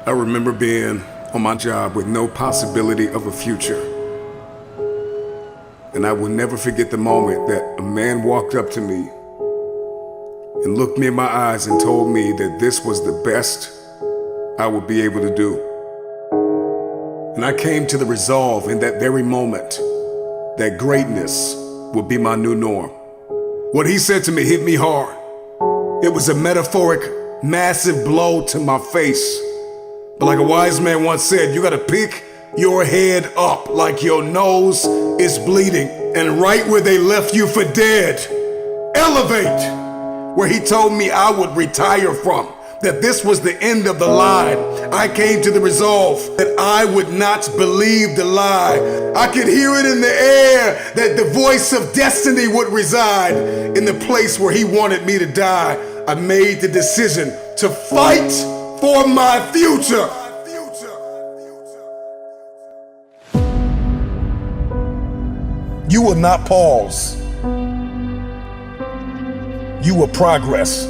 I remember being on my job with no possibility of a future. And I will never forget the moment that a man walked up to me and looked me in my eyes and told me that this was the best I would be able to do. And I came to the resolve in that very moment that greatness would be my new norm. What he said to me hit me hard. It was a metaphoric, massive blow to my face. But like a wise man once said, you gotta pick your head up like your nose is bleeding. And right where they left you for dead, elevate. Where he told me I would retire from, that this was the end of the line. I came to the resolve that I would not believe the lie. I could hear it in the air that the voice of destiny would reside in the place where he wanted me to die. I made the decision to fight for my future. You will not pause. You will progress.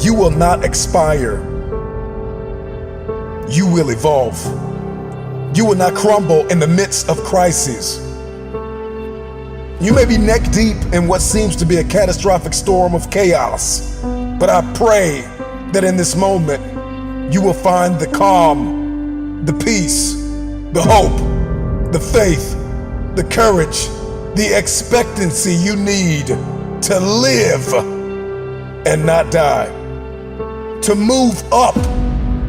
You will not expire. You will evolve. You will not crumble in the midst of crises. You may be neck deep in what seems to be a catastrophic storm of chaos, but I pray that in this moment, you will find the calm, the peace, the hope, the faith, the courage, the expectancy you need to live and not die, to move up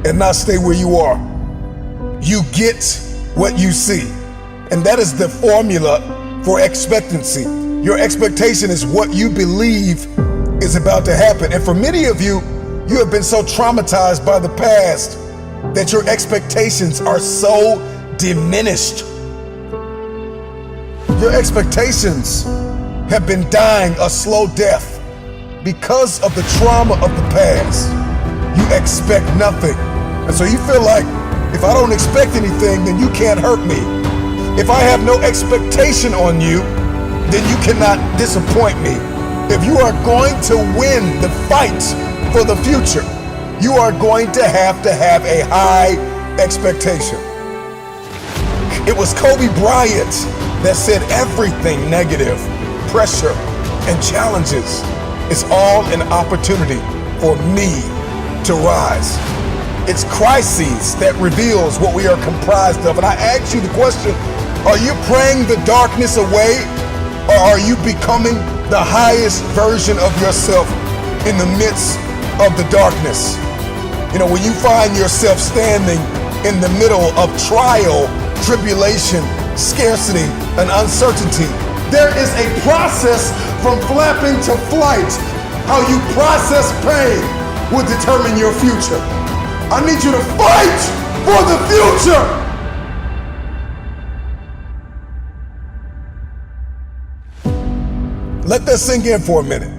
and not stay where you are. You get what you see, and that is the formula for expectancy. Your expectation is what you believe is about to happen. And for many of you, you have been so traumatized by the past that your expectations are so diminished. Your expectations have been dying a slow death because of the trauma of the past. You expect nothing. And so you feel like, if I don't expect anything, then you can't hurt me. If I have no expectation on you, then you cannot disappoint me. If you are going to win the fight for the future, you are going to have a high expectation. It was Kobe Bryant that said everything negative, pressure, and challenges is all an opportunity for me to rise. It's crises that reveals what we are comprised of. And I ask you the question, are you praying the darkness away, or are you becoming the highest version of yourself in the midst of the darkness? You know, when you find yourself standing in the middle of trial, tribulation, scarcity, and uncertainty, there is a process from flapping to flight. How you process pain will determine your future. I need you to fight for the future. Let that sink in for a minute.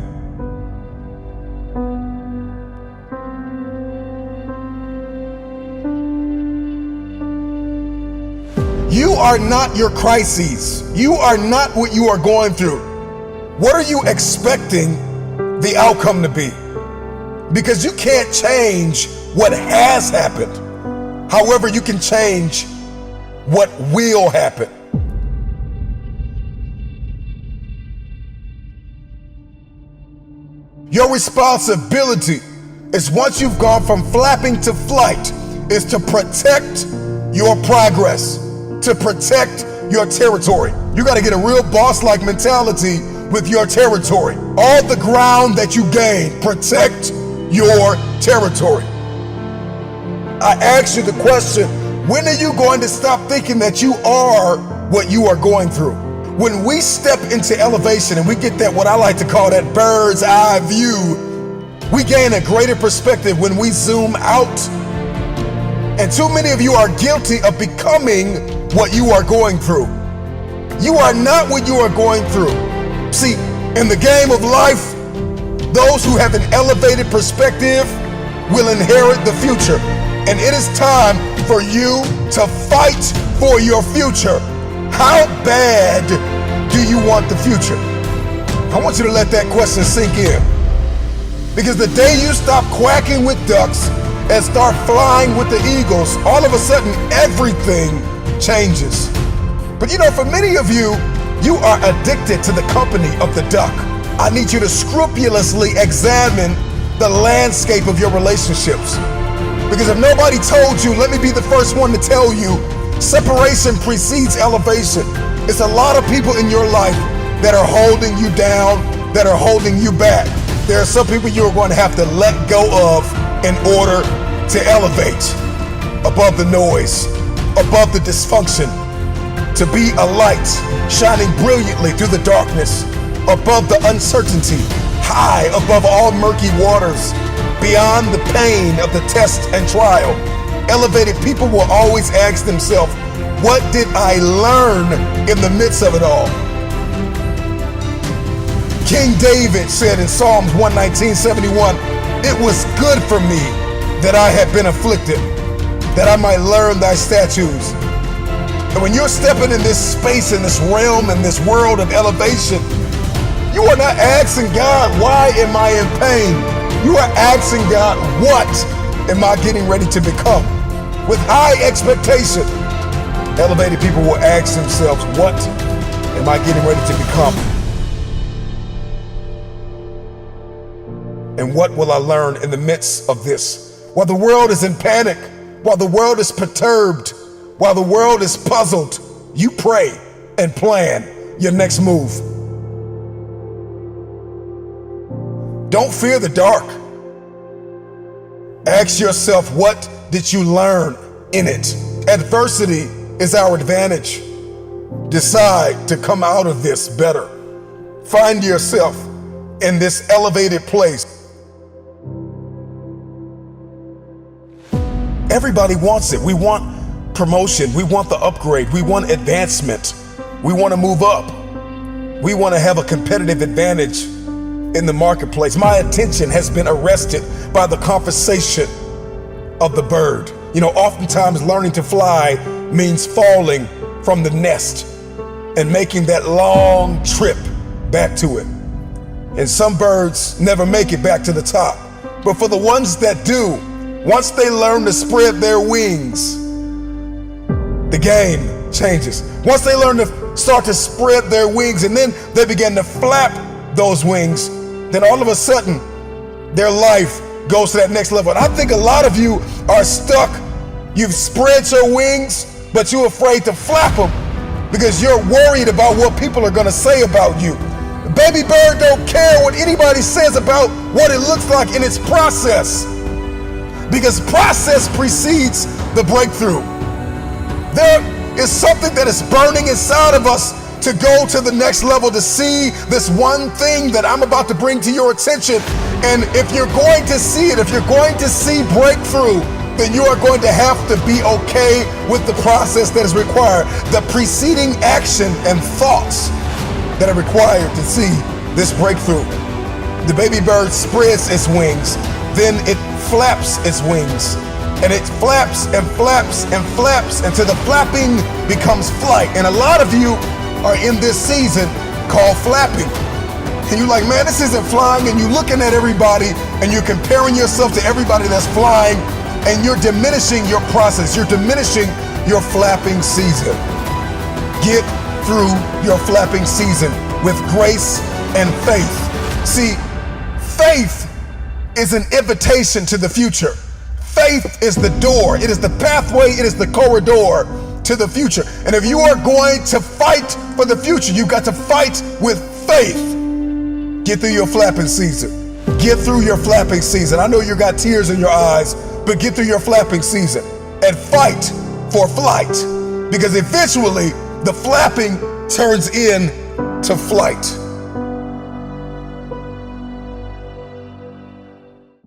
You are not your crises. You are not what you are going through. What are you expecting the outcome to be? Because you can't change what has happened. However, you can change what will happen. Your responsibility is, once you've gone from flapping to flight, is to protect your progress, to protect your territory. You got to get a real boss-like mentality with your territory. All the ground that you gain, protect your territory. I ask you the question, when are you going to stop thinking that you are what you are going through? When we step into elevation and we get that, what I like to call that bird's eye view, we gain a greater perspective when we zoom out. And too many of you are guilty of becoming what you are going through. You are not what you are going through. See, in the game of life, those who have an elevated perspective will inherit the future. And it is time for you to fight for your future. How bad do you want the future? I want you to let that question sink in. Because the day you stop quacking with ducks and start flying with the eagles, all of a sudden everything changes. But you know, for many of you, you are addicted to the company of the duck. I need you to scrupulously examine the landscape of your relationships. Because if nobody told you, let me be the first one to tell you, separation precedes elevation. It's a lot of people in your life that are holding you down, that are holding you back. There are some people you're going to have to let go of in order to elevate above the noise, above the dysfunction, to be a light shining brilliantly through the darkness, above the uncertainty, high above all murky waters, beyond the pain of the test and trial. Elevated people will always ask themselves, what did I learn in the midst of it all? King David said in Psalms 119:71, it was good for me that I had been afflicted, that I might learn thy statutes. And when you're stepping in this space, in this realm, in this world of elevation, you are not asking God, why am I in pain? You are asking God, what am I getting ready to become? With high expectation, elevated people will ask themselves, what am I getting ready to become? And what will I learn in the midst of this? While the world is in panic, while the world is perturbed, while the world is puzzled, you pray and plan your next move. Don't fear the dark. Ask yourself, what did you learn in it? Adversity is our advantage. Decide to come out of this better. Find yourself in this elevated place. Everybody wants it. We want promotion. We want the upgrade. We want advancement. We want to move up. We want to have a competitive advantage in the marketplace. My attention has been arrested by the conversation of the bird. You know, oftentimes learning to fly means falling from the nest and making that long trip back to it. And some birds never make it back to the top. But for the ones that do, once they learn to spread their wings, the game changes. Once they learn to start to spread their wings and then they begin to flap those wings, then all of a sudden their life goes to that next level. And I think a lot of you are stuck. You've spread your wings, but you're afraid to flap them because you're worried about what people are going to say about you. The baby bird don't care what anybody says about what it looks like in its process, because process precedes the breakthrough. There is something that is burning inside of us to go to the next level, to see this one thing that I'm about to bring to your attention. And if you're going to see it, if you're going to see breakthrough, then you are going to have to be okay with the process that is required, the preceding action and thoughts that are required to see this breakthrough. The baby bird spreads its wings, then it flaps its wings, and it flaps and flaps and flaps until the flapping becomes flight. And a lot of you are in this season called flapping. And you're like, man, this isn't flying. And you're looking at everybody and you're comparing yourself to everybody that's flying, and you're diminishing your process. You're diminishing your flapping season. Get through your flapping season with grace and faith. See, faith is an invitation to the future. Faith is the door. It is the pathway. It is the corridor to the future. And if you are going to fight for the future, you've got to fight with faith. Get through your flapping season. Get through your flapping season. I know you got tears in your eyes, but get through your flapping season and fight for flight, because eventually the flapping turns into flight.